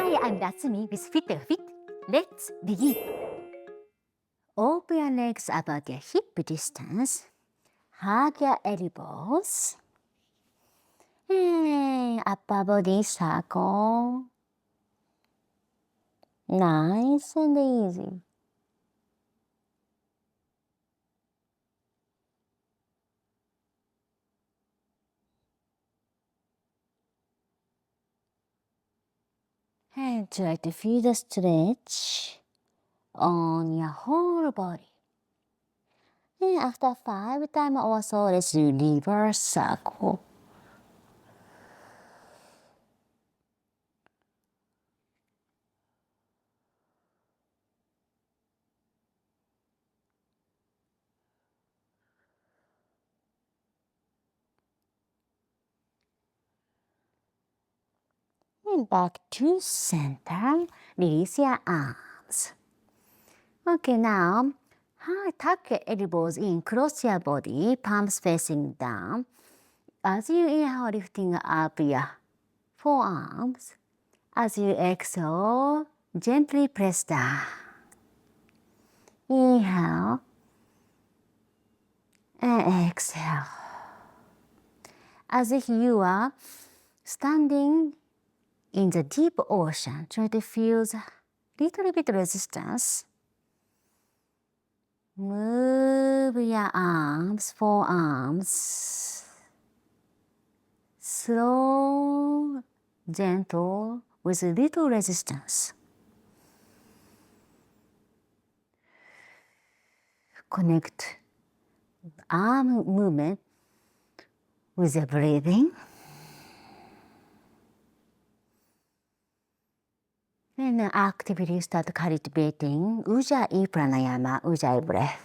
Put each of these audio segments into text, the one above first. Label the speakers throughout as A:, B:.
A: Hi, I'm Natsumi with fitYOGAfit. Let's begin. Open your legs about your hip distance. Hug your elbows. And upper body circle. Nice and easy. And try to feel the stretch on your whole body. And after 5 times or so, let's do reverse circle. And back to center. Release your arms. Okay, now tuck your elbows in, cross your body, palms facing down. As you inhale, lifting up your forearms. As you exhale, gently press down. Inhale and exhale. As if you are standing in the deep ocean, try to feel a little bit resistance. Move your arms, forearms. Slow, gentle, with little resistance. Connect arm movement with your breathing. And actively start cultivating Ujjayi pranayama, Ujjayi breath.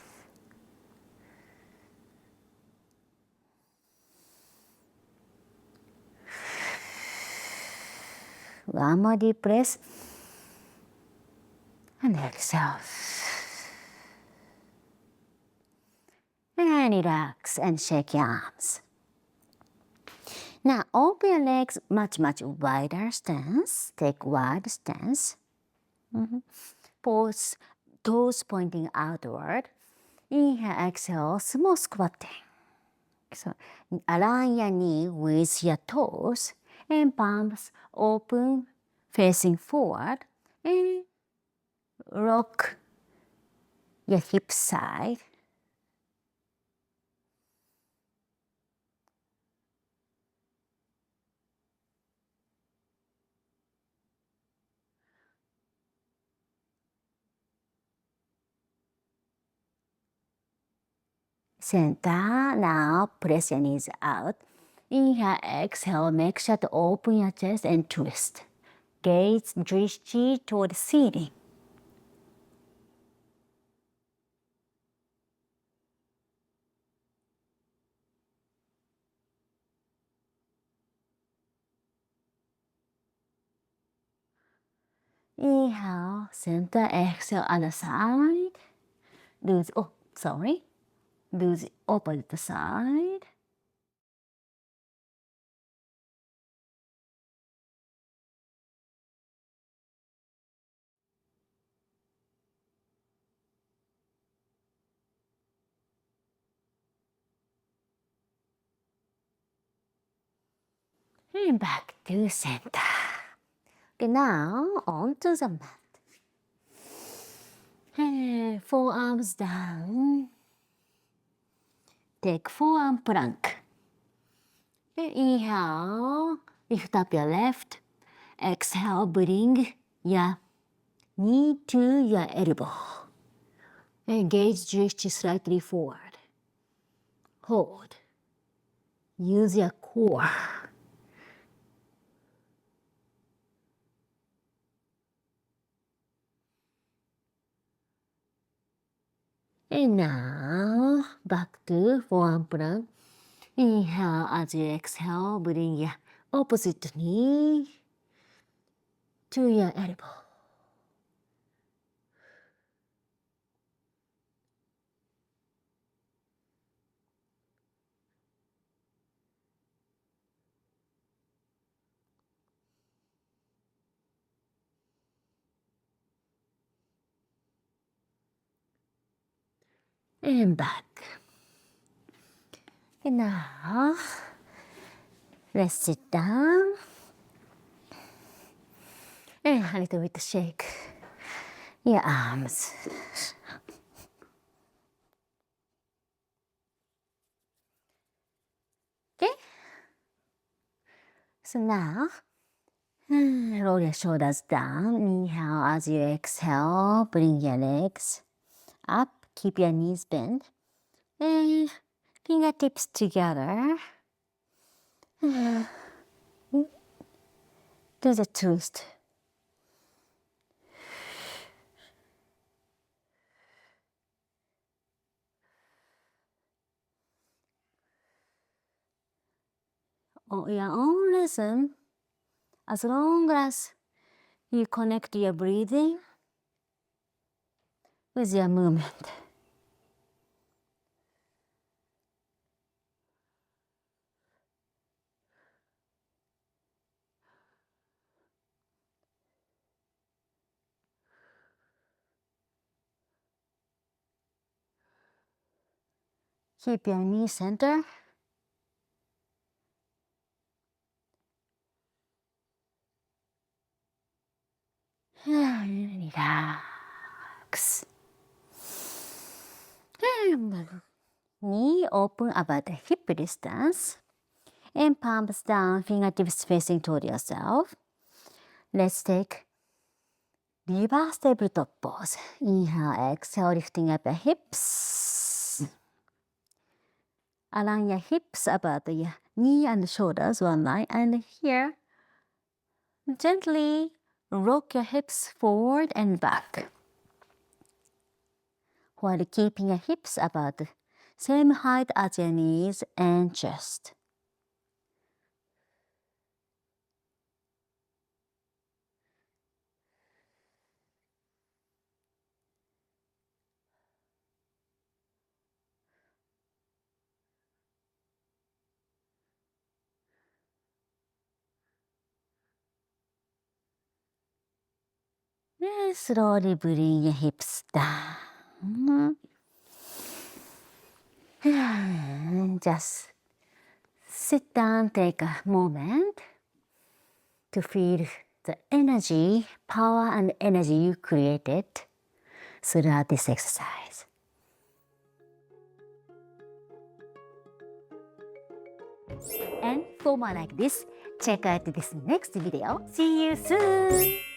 A: One more deep breath. And exhale. And relax and shake your arms. Now open your legs much wider stance. Take wide stance. Pose, toes pointing outward. Inhale, exhale, small squatting. So align your knee with your toes and palms open, facing forward, and rock your hip side. Center. Now press your knees out. Inhale, exhale, make sure to open your chest and twist. Gaze drishti toward the ceiling. Inhale, center, exhale, other side. Do the opposite side. And back to center. Okay, now onto the mat. And forearms down. Take forearm plank. And inhale, lift up your left. Exhale, bring your knee to your elbow. And gaze drift slightly forward. Hold. Use your core. And now, back to forearm plank. Inhale, as you exhale, bring your opposite knee to your elbow. and back. And now, let's sit down. And a little bit shake your arms. Okay? So now, roll your shoulders down. Inhale as you exhale. Bring your legs up. Keep your knees bent. And fingertips together. Do the twist. On your own rhythm, as long as you connect your breathing with your movement. Keep your knee center. Relax. Knee open about the hip distance. And palms down, fingertips facing toward yourself. Let's take reverse tabletop pose. Inhale, exhale, lifting up your hips. Align your hips about your knee and shoulders one line. And here, gently rock your hips forward and back, while keeping your hips about the same height as your knees and chest. And slowly bring your hips down. And just sit down, take a moment to feel the energy, power and energy you created throughout this exercise. And for more like this, check out this next video. See you soon!